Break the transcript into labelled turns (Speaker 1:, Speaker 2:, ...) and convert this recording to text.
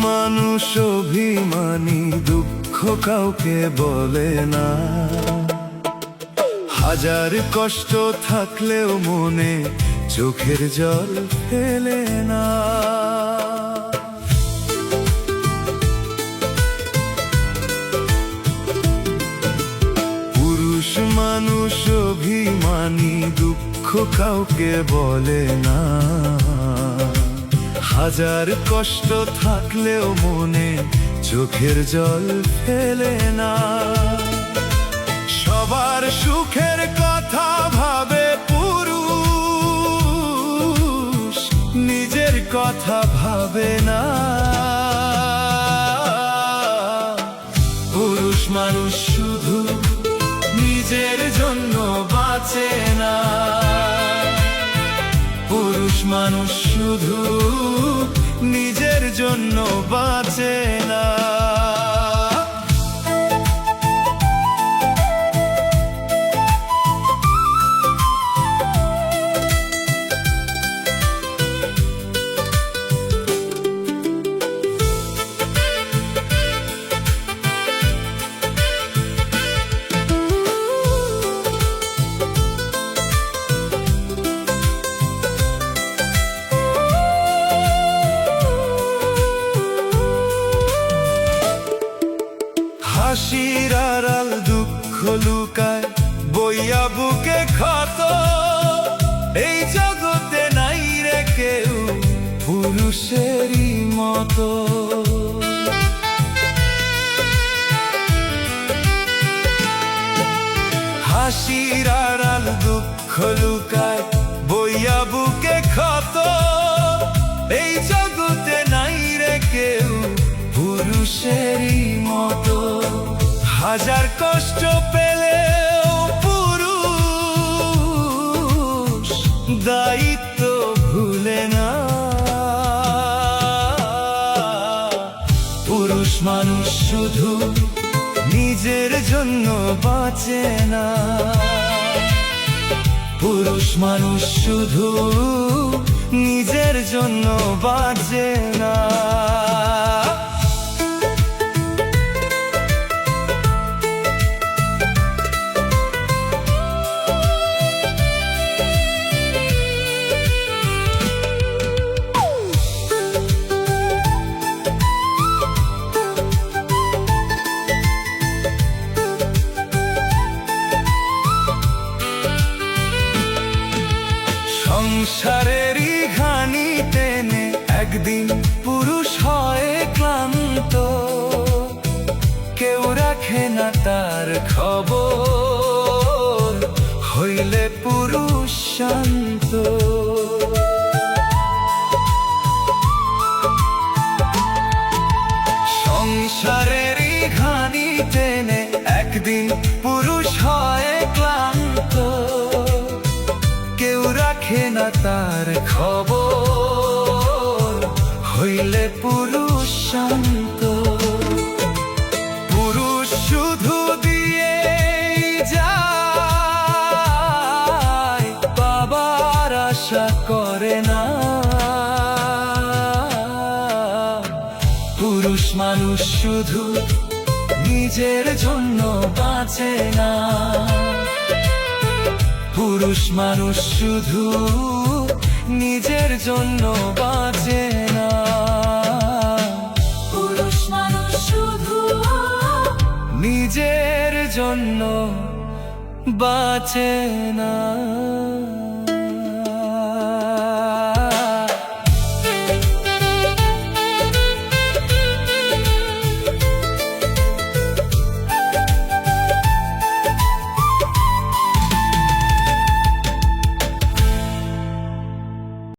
Speaker 1: মানুষ অভিমানী, দুঃখ কাউকে বলে না। হাজার কষ্ট থাকলেও মনে চোখের জল ফেলে না। পুরুষ মানুষ অভিমানী, দুঃখ কাউকে বলে না। হাজার কষ্ট থাকলেও মনে চোখের জল ফেলে না। সবার সুখের কথা ভাবে পুরুষ, নিজের কথা ভাবে না। পুরুষ মানুষ শুধু নিজের জন্য বাঁচে না। পুরুষ মানুষ শুধু নিজের জন্য বাঁচে না। হাসির আড়াল দুঃখ লুকায়, বইয়া বুকে ক্ষত। এই জগতে নাই রে কেউ পুরুষেরই মতো। হাসির আড়াল দুঃখ লুকায়, বইয়া বুকে ক্ষত। এই জগতে নাই রে কেউ পুরুষেরই মতো। হাজার কষ্ট পেলেও পুরুষ দায়িত্ব ভুলে না। পুরুষ মানুষ শুধু নিজের জন্য বাঁচে না। পুরুষ মানুষ শুধু নিজের জন্য বাঁচে না। সংসারেরই ঘানি টেনে একদিন পুরুষ হয় ক্লান্ত। কেউ রাখে না তার খবর, হইলে পুরুষ শান্ত। সংসারেরই ঘানি টেনে একদিন পুরুষ হয় ক্লান্ত। কেউ রাখে না তার খবর, হইলে পুরুষ শান্ত। পুরুষ শুধু দিয়ে যায়, বাবার আশা করে না। পুরুষ মানুষ শুধু নিজের জন্য বাঁচে না। পুরুষ মানুষ শুধু নিজের জন্য বাঁচে না।
Speaker 2: পুরুষ মানুষ শুধু
Speaker 1: নিজের জন্য বাঁচে না।